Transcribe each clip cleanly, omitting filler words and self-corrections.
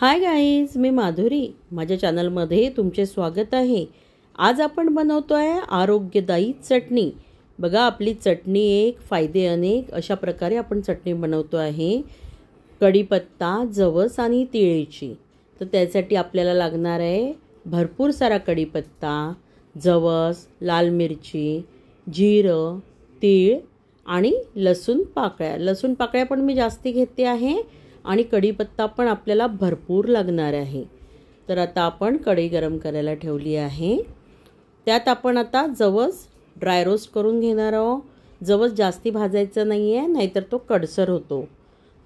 Hi guys, मी माधुरी. माझ्या चॅनलमध्ये तुमचे स्वागत आहे. आज आपण बनवतो आहे आरोग्यदायी चटणी. बघा, आपली चटणी एक, फायदे अनेक, अशा प्रकारे आपण चटणी बनवतो आहे. कढीपत्ता, जवस आणि तिळीची. तर त्यासाठी आपल्याला लागणार आहे भरपूर सारा कढीपत्ता, जवस, लाल मिरची, जिरं, तीळ आणि लसूण पाकळ्या. लसूण पाकळ्या पण मी जास्ती घेते आहे आणि कढीपत्ता पण आपल्याला भरपूर लागणार आहे. तर आता आपण कढई गरम करायला ठेवली आहे. त्यात आपण आता जवस ड्राय रोस्ट करून घेणार आहोत. जवस जास्ती भाजायचं नाही आहे, नाहीतर तो कडसर होतो.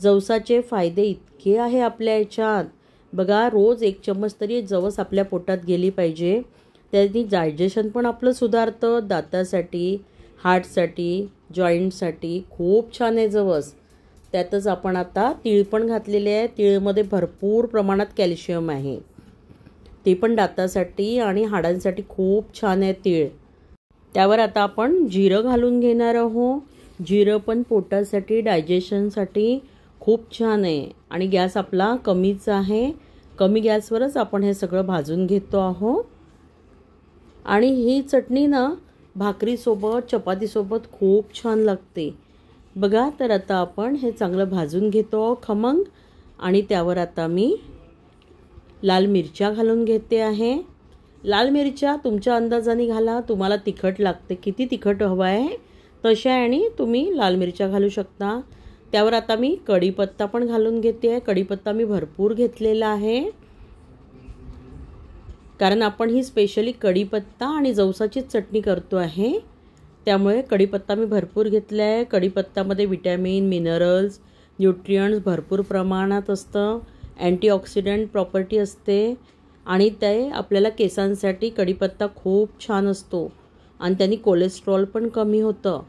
जवसाचे फायदे इतके आहे आपल्या याच्यात. बघा, रोज 1 चम्मच तरी जवस आपल्या पोटात गेली पाहिजे. त्याने डायजेशन पण आपलं सुधारतं. दातासाठी, हार्टसाठी, जॉईंटसाठी खूप छान आहे जवस. त्यातच आपण आता तीळ पण घातलेले आहे. तीळमध्ये भरपूर प्रमाणात कॅल्शियम आहे. ते पण दातासाठी आणि हाडांसाठी खूप छान आहे तीळ. त्यावर आता आपण जिरं घालून घेणार आहोत. जिरं पण पोटासाठी, डायजेशनसाठी खूप छान आहे. आणि गॅस आपला कमीच आहे. कमी गॅसवरच आपण हे सगळं भाजून घेतो आहोत. आणि ही चटणी ना भाकरीसोबत, चपातीसोबत खूप छान लागते. बघा, तर आता आपण हे चांगलं भाजून घेतो खमंग. आणि त्यावर आता मी लाल मिरच्या घालून घेते आहे. लाल मिरच्या तुमच्या अंदाजाने घाला. तुम्हाला तिखट लागते, किती तिखट हवं आहे तशा आणि तुम्ही लाल मिरच्या घालू शकता. त्यावर आता मी कढीपत्ता पण घालून घेते आहे. कढीपत्ता मी भरपूर घेतलेला आहे, कारण आपण ही स्पेशली कढीपत्ता आणि जवसाचीच चटणी करतो आहे. त्यामुळे कढीपत्ता मी भरपूर घेतला आहे. कढीपत्तामध्ये विटॅमिन, मिनरल्स, न्यूट्रियंट्स भरपूर प्रमाणात असतं. अँटीऑक्सिडंट प्रॉपर्टी असते आणि ते आपल्याला केसांसाठी कढीपत्ता खूप छान असतो. आणि त्यांनी कोलेस्ट्रॉल पण कमी होतं.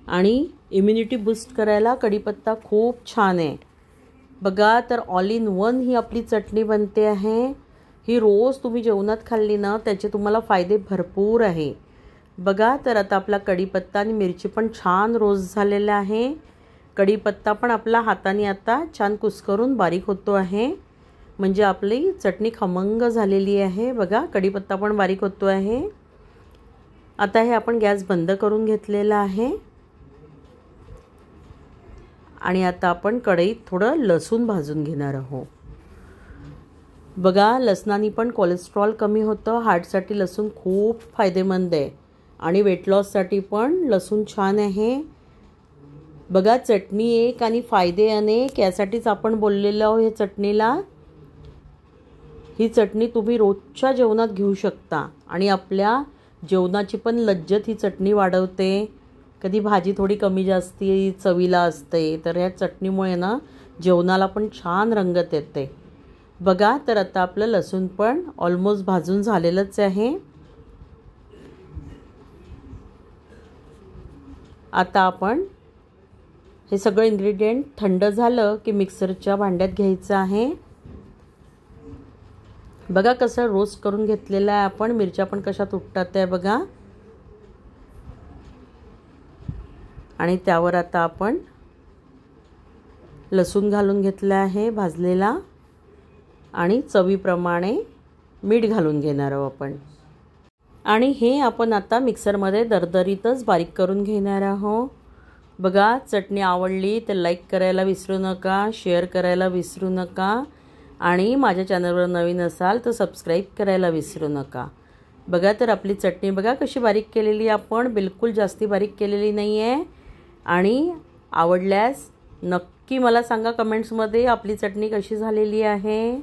आणि इम्युनिटी बूस्ट करायला कढीपत्ता खूप छान आहे. बघा, तर ऑल इन वन ही आपली चटणी बनते आहे. ही रोज तुम्ही जेवणात खाल्ली ना, त्याचे तुम्हाला फायदे भरपूर आहे. बघा, तर आता आपला कढीपत्ता आणि मिरची पण छान रोस्ट झालेला आहे. कढीपत्ता पण आपला हाताने आता छान कुस्करून बारीक होतो आहे. म्हणजे आपली चटणी खमंग झालेली आहे. बघा, कढीपत्ता पण बारीक होतो आहे. आता हे आपण गॅस बंद करून घेतलेला आहे. आणि आता आपण कढईत थोडं लसूण भाजून घेणार आहोत. बघा, लसणाने पण कोलेस्ट्रॉल कमी होतं. हार्टसाठी लसूण खूप फायदेमंद आहे. आणि वेट लॉससाठी पण लसूण छान आहे. बघा, चटणी एक आणि फायदे अनेक, यासाठीच आपण बोललेलो आहोत. या चटणीला, ही चटणी तुम्ही रोजच्या जेवणात घेऊ शकता आणि आपल्या जेवणाची पण लज्जत ही चटणी वाढवते. कधी भाजी थोडी कमी जास्ती चवीला असते, तर ह्या चटणीमुळे ना जेवणाला पण छान रंगत येते. बघा, तर आता आपलं लसूण पण ऑलमोस्ट भाजून झालेलंच आहे. आता आपण हे सगळं इन्ग्रेडियंट थंड झालं की मिक्सरच्या भांड्यात घ्यायचं आहे. बघा, कसं रोस्ट करून घेतलेलं आहे आपण. मिरच्या पण कशा तुटतात आहे बघा. आणि त्यावर आता आपण लसूण घालून घेतला आहे भाजलेला. आणि चवीप्रमाणे मीठ घालून घेणार आहोत आपण. आणि हे आपण आता मिक्सरमध्ये दरदरीतच बारीक करून घेणार आहोत. बघा, चटणी आवडली तर लाईक करायला विसरू नका, शेअर करायला विसरू नका. आणि माझ्या चॅनलवर नवीन असाल तर सबस्क्राईब करायला विसरू नका. बघा, तर आपली चटणी बघा कशी बारीक केलेली आपण. बिलकुल जास्ती बारीक केलेली नाही आहे. आणि आवडल्यास नक्की मला सांगा कमेंट्समध्ये आपली चटणी कशी झालेली आहे.